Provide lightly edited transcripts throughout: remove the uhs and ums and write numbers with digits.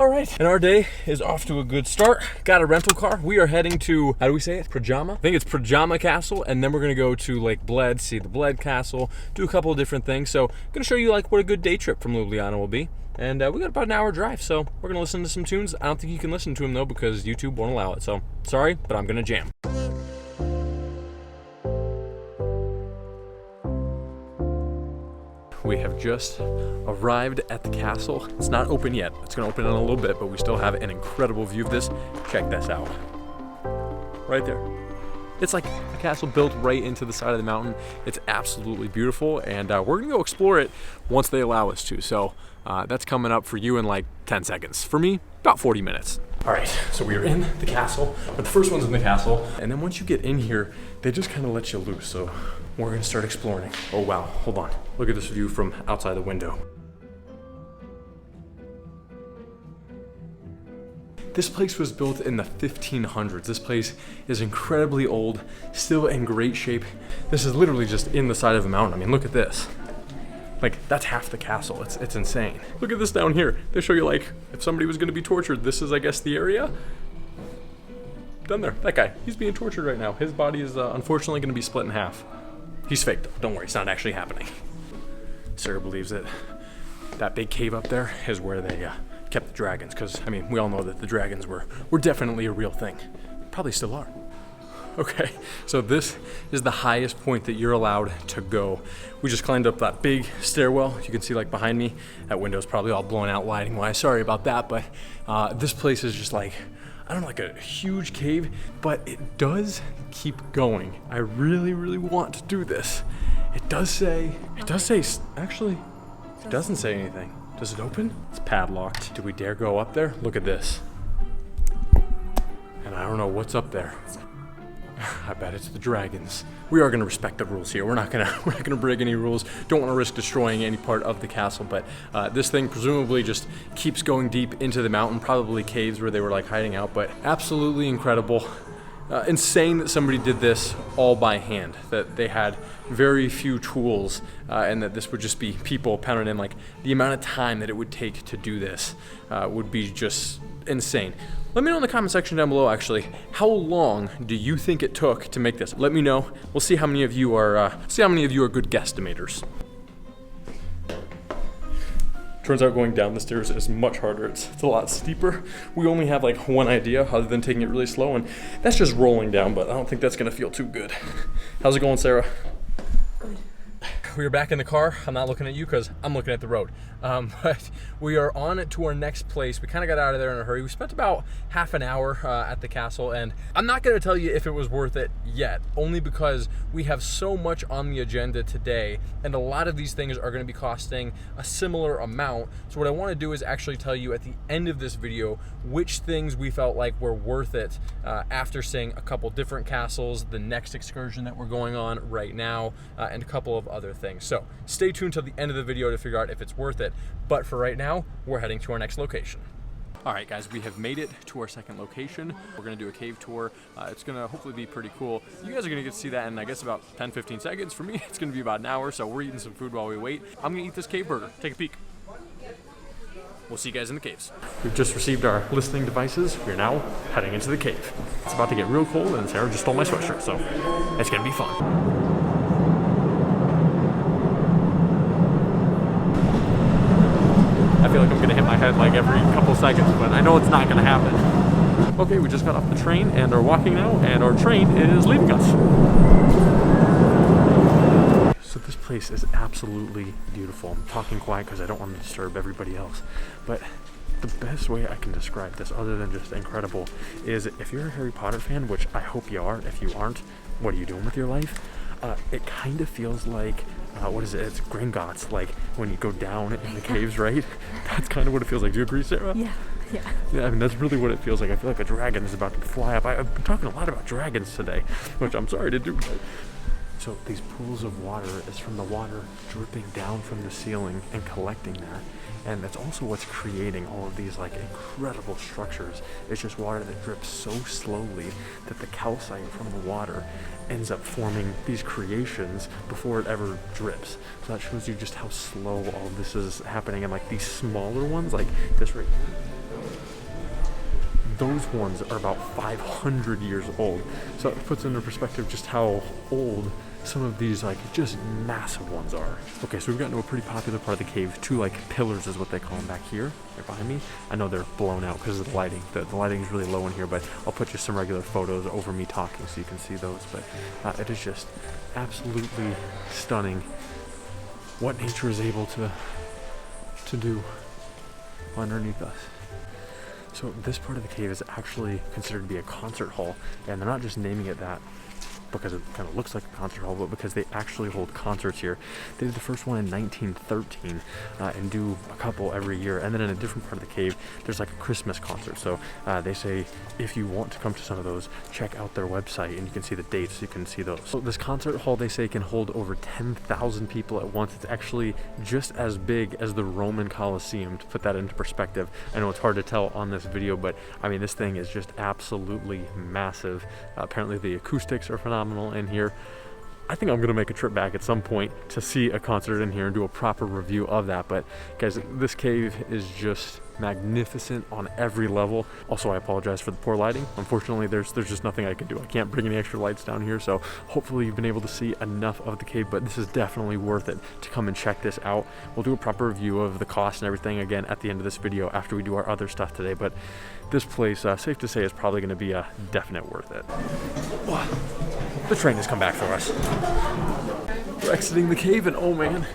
All right, and our day is off to a good start. Got a rental car. We are heading to, how do we say it? Predjama? I think it's Predjama Castle, and then we're gonna go to Lake Bled, see the Bled Castle, do a couple of different things. So I'm gonna show you like what a good day trip from Ljubljana will be. And we got about an hour drive, so we're gonna listen to some tunes. I don't think you can listen to them though because YouTube won't allow it. So sorry, but I'm gonna jam. We have just arrived at the castle. It's not open yet. It's gonna open in a little bit, but we still have an incredible view of this. Check this out. Right there. It's like a castle built right into the side of the mountain. It's absolutely beautiful, and we're gonna go explore it once they allow us to. So that's coming up for you in like 10 seconds. For me, about 40 minutes. All right, so we are in the castle, but the first one's in the castle. And then once you get in here, they just kind of let you loose. So we're gonna start exploring. Oh wow, hold on. Look at this view from outside the window. This place was built in the 1500s. This place is incredibly old, still in great shape. This is literally just in the side of a mountain. I mean, look at this. Like, that's half the castle. It's insane. Look at this down here. They show you like, if somebody was gonna be tortured, this is, I guess, the area. Down there, that guy, he's being tortured right now. His body is unfortunately gonna be split in half. He's fake though, don't worry, it's not actually happening. Sarah believes that that big cave up there is where they kept the dragons, because, I mean, we all know that the dragons were definitely a real thing. Probably still are. Okay, so this is the highest point that you're allowed to go. We just climbed up that big stairwell. You can see like behind me, that window's probably all blown out lighting wise. Sorry about that, but this place is just like, I don't know, like a huge cave, but it does keep going. I really, really want to do this. It does say, actually, it doesn't say anything. Does it open? It's padlocked. Do we dare go up there? Look at this. And I don't know what's up there. I bet it's the dragons. We are gonna respect the rules here. We're not gonna break any rules. Don't want to risk destroying any part of the castle, but this thing presumably just keeps going deep into the mountain, probably caves where they were like hiding out, but absolutely incredible. Insane that somebody did this all by hand, that they had very few tools, and that this would just be people pounding in. Like, the amount of time that it would take to do this would be just insane. Let me know in the comment section down below, actually, how long do you think it took to make this? Let me know. We'll see how many of you are good guesstimators. Turns out going down the stairs is much harder. It's a lot steeper. We only have like one idea other than taking it really slow, and that's just rolling down, but I don't think that's gonna feel too good. How's it going, Sarah? Good. We are back in the car. I'm not looking at you because I'm looking at the road. But we are on to our next place. We kind of got out of there in a hurry. We spent about half an hour at the castle, and I'm not going to tell you if it was worth it yet, only because we have so much on the agenda today, and a lot of these things are going to be costing a similar amount. So what I want to do is actually tell you at the end of this video which things we felt like were worth it after seeing a couple different castles, the next excursion that we're going on right now, and a couple of other things. So stay tuned till the end of the video to figure out if it's worth it. But for right now, we're heading to our next location. All right, guys, we have made it to our second location. We're gonna do a cave tour. It's gonna hopefully be pretty cool. You guys are gonna get to see that in, I guess, about 10-15 seconds. For me, it's gonna be about an hour, so we're eating some food while we wait. I'm gonna eat this cave burger. Take a peek. We'll see you guys in the caves. We've just received our listening devices. We're now heading into the cave. It's about to get real cold, and Sarah just stole my sweatshirt, so it's gonna be fun. I feel like I'm gonna hit my head like every couple seconds, but I know it's not gonna happen. Okay, we just got off the train and are walking now, and our train is leaving us. So this place is absolutely beautiful. I'm talking quiet because I don't want to disturb everybody else, but the best way I can describe this, other than just incredible, is if you're a Harry Potter fan, which I hope you are. If you aren't, what are you doing with your life? It kind of feels like, what is it? It's Gringotts, like when you go down in the caves, right? That's kind of what it feels like. Do you agree, Sarah? Yeah. Yeah, I mean, that's really what it feels like. I feel like a dragon is about to fly up. I've been talking a lot about dragons today, which I'm sorry to do. So these pools of water is from the water dripping down from the ceiling and collecting that. And that's also what's creating all of these like incredible structures. It's just water that drips so slowly that the calcite from the water ends up forming these creations before it ever drips. So that shows you just how slow all of this is happening. And like these smaller ones, like this right here, those ones are about 500 years old. So it puts into perspective just how old some of these like just massive ones are. Okay, so we've gotten to a pretty popular part of the cave. Two like pillars is what they call them back here. They're behind me. I know they're blown out because of the lighting. The lighting is really low in here, but I'll put just some regular photos over me talking so you can see those. But it is just absolutely stunning what nature is able to do underneath us. So this part of the cave is actually considered to be a concert hall, and they're not just naming it that because it kind of looks like a concert hall, but because they actually hold concerts here. They did the first one in 1913 and do a couple every year. And then in a different part of the cave, there's like a Christmas concert. So they say if you want to come to some of those, check out their website and you can see the dates, you can see those. So this concert hall, they say, can hold over 10,000 people at once. It's actually just as big as the Roman Colosseum, to put that into perspective. I know it's hard to tell on this video, but I mean, this thing is just absolutely massive. Apparently the acoustics are phenomenal in here. I think I'm gonna make a trip back at some point to see a concert in here and do a proper review of that. But guys, this cave is just magnificent on every level. Also, I apologize for the poor lighting. Unfortunately, there's just nothing I can do. I can't bring any extra lights down here, so hopefully you've been able to see enough of the cave, but this is definitely worth it to come and check this out. We'll do a proper review of the cost and everything again at the end of this video after we do our other stuff today, but this place, safe to say, is probably gonna be a definite worth it. The train has come back for us. We're exiting the cave and oh man,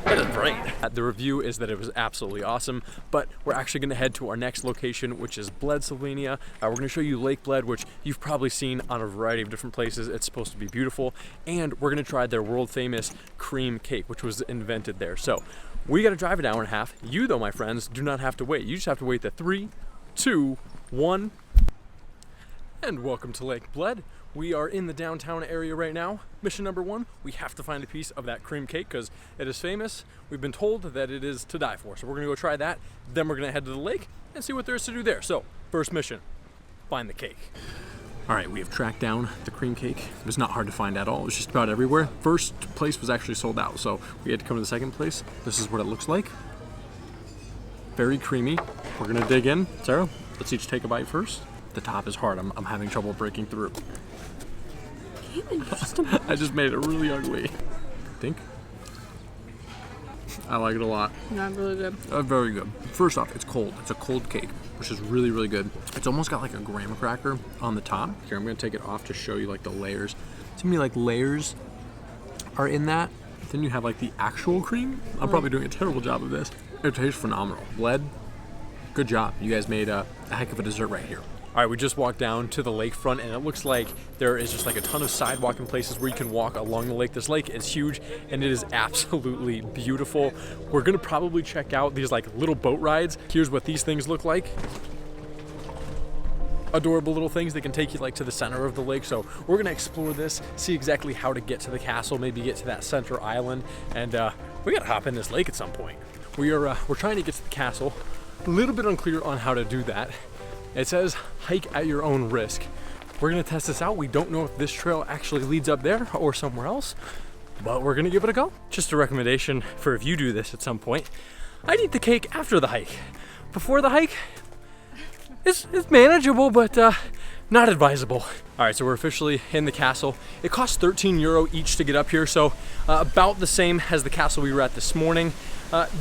that is bright. The review is that it was absolutely awesome, but we're actually gonna head to our next location, which is Bled, Slovenia. We're gonna show you Lake Bled, which you've probably seen on a variety of different places. It's supposed to be beautiful. And we're gonna try their world famous cream cake, which was invented there. So we gotta drive an hour and a half. You though, my friends, do not have to wait. You just have to wait the 3, 2, 1. And welcome to Lake Bled. We are in the downtown area right now. Mission number 1, we have to find a piece of that cream cake because it is famous. We've been told that it is to die for. So we're gonna go try that. Then we're gonna head to the lake and see what there is to do there. So first mission, find the cake. All right, we have tracked down the cream cake. It was not hard to find at all. It was just about everywhere. First place was actually sold out. So we had to come to the second place. This is what it looks like. Very creamy. We're gonna dig in. Sarah, let's each take a bite first. The top is hard. I'm having trouble breaking through. I just made it really ugly. Think? I like it a lot. Not really good. Very good. First off, it's cold. It's a cold cake, which is really, really good. It's almost got like a graham cracker on the top. Here, I'm gonna take it off to show you like the layers. To me, like layers are in that. Then you have like the actual cream. I'm probably doing a terrible job of this. It tastes phenomenal. Bled, good job. You guys made a heck of a dessert right here. All right, we just walked down to the lakefront and it looks like there is just like a ton of sidewalk and places where you can walk along the lake. This lake is huge and it is absolutely beautiful. We're gonna probably check out these like little boat rides. Here's what these things look like. Adorable little things that can take you like to the center of the lake. So we're gonna explore this, see exactly how to get to the castle, maybe get to that center island, and we gotta hop in this lake at some point. We're trying to get to the castle. A little bit unclear on how to do that. It says hike at your own risk. We're gonna test this out. We don't know if this trail actually leads up there or somewhere else, but we're gonna give it a go. Just a recommendation for if you do this at some point, I'd eat the cake after the hike. Before the hike, it's manageable, but not advisable. All right, so we're officially in the castle. It costs €13 each to get up here, so about the same as the castle we were at this morning.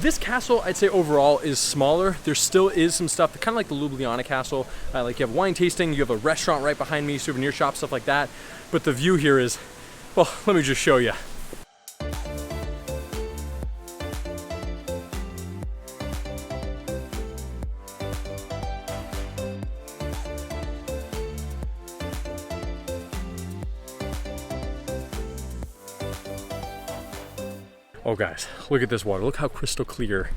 This castle, I'd say overall, is smaller. There still is some stuff, kind of like the Ljubljana castle. Like you have wine tasting, you have a restaurant right behind me, souvenir shop, stuff like that. But the view here is, well, let me just show you. Oh guys, look at this water. Look how crystal clear.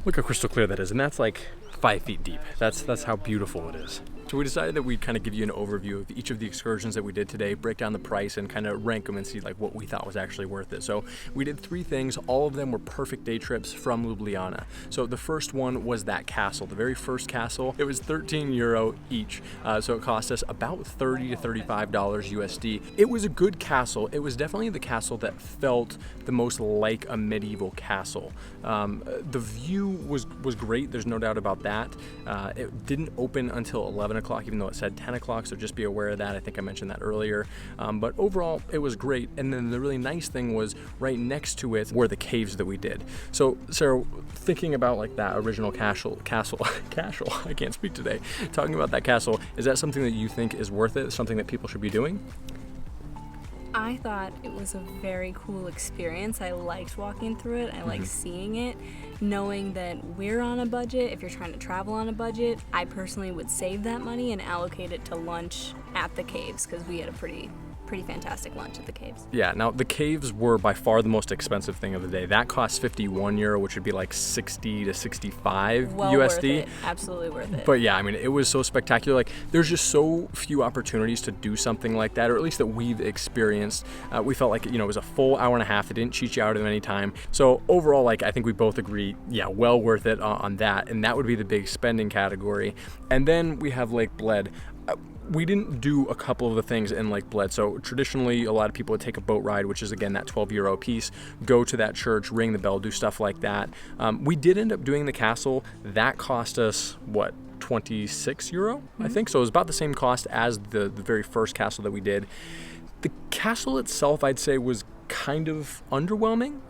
Look how crystal clear that is. And that's like 5 feet deep. That's how beautiful it is. So we decided that we'd kind of give you an overview of each of the excursions that we did today, break down the price, and kind of rank them and see like what we thought was actually worth it. So we did 3 things. All of them were perfect day trips from Ljubljana. So the first one was that castle, the very first castle. It was €13 each. So it cost us about $30 to $35 USD. It was a good castle. It was definitely the castle that felt the most like a medieval castle. The view was great. There's no doubt about that. It didn't open until 11 o'clock, even though it said 10 o'clock, so just be aware of that. I think I mentioned that earlier. But overall, it was great. And then the really nice thing was right next to it were the caves that we did. So, Sarah, thinking about like that original castle, I can't speak today, talking about that castle, is that something that you think is worth it, something that people should be doing? I thought it was a very cool experience. I liked walking through it. I liked seeing it. Knowing that we're on a budget, if you're trying to travel on a budget, I personally would save that money and allocate it to lunch at the caves because we had a pretty fantastic lunch at the caves. Yeah, now the caves were by far the most expensive thing of the day. That cost €51, which would be like 60 to 65 well USD. Worth it. Absolutely worth it. But yeah, I mean, it was so spectacular. Like, there's just so few opportunities to do something like that, or at least that we've experienced. We felt like, it was a full hour and a half. It didn't cheat you out at any time. So overall, like, I think we both agree, yeah, well worth it on that. And that would be the big spending category. And then we have Lake Bled. We didn't do a couple of the things in Lake Bled. So traditionally, a lot of people would take a boat ride, which is again that €12 piece, go to that church, ring the bell, do stuff like that. We did end up doing the castle. That cost us, what, €26, I think. So it was about the same cost as the very first castle that we did. The castle itself, I'd say, was kind of underwhelming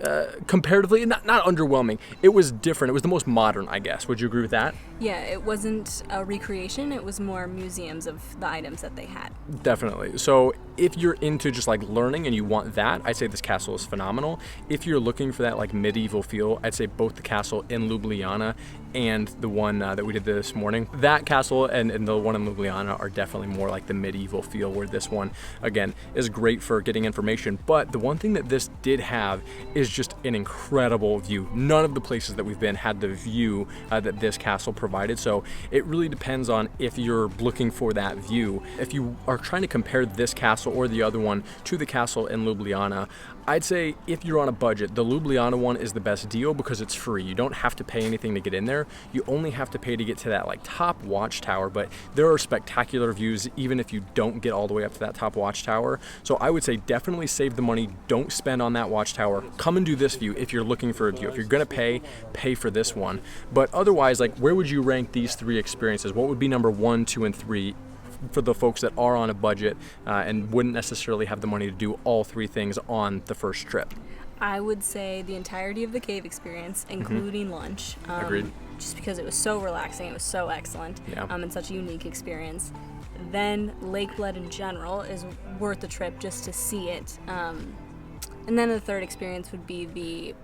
comparatively. Not underwhelming. It was different. It was the most modern, I guess. Would you agree with that? Yeah, it wasn't a recreation. It was more museums of the items that they had. Definitely. So if you're into just like learning and you want that, I'd say this castle is phenomenal. If you're looking for that like medieval feel, I'd say both the castle in Ljubljana and the one that we did this morning, that castle and the one in Ljubljana are definitely more like the medieval feel, where this one, again, is great for getting information. But the one thing that this did have is just an incredible view. None of the places that we've been had the view that this castle provided. So it really depends on if you're looking for that view. If you are trying to compare this castle or the other one to the castle in Ljubljana, I'd say if you're on a budget, the Ljubljana one is the best deal because it's free. You don't have to pay anything to get in there. You only have to pay to get to that like top watchtower, but there are spectacular views even if you don't get all the way up to that top watchtower. So I would say definitely save the money. Don't spend on that watchtower. Come and do this view if you're looking for a view. If you're gonna pay for this one. But otherwise, like, where would you rank these 3 experiences? What would be number 1, 2, and 3 for the folks that are on a budget and wouldn't necessarily have the money to do all 3 things on the first trip? I would say the entirety of the cave experience, including lunch. Agreed. Just because it was so relaxing, it was so excellent, and such a unique experience. Then Lake Bled in general is worth the trip just to see it. And then the third experience would be the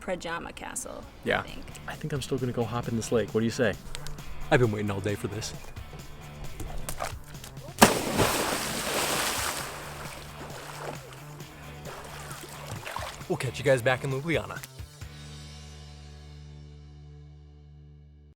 Predjama Castle. Yeah. I think I'm still gonna go hop in this lake. What do you say? I've been waiting all day for this. We'll catch you guys back in Ljubljana.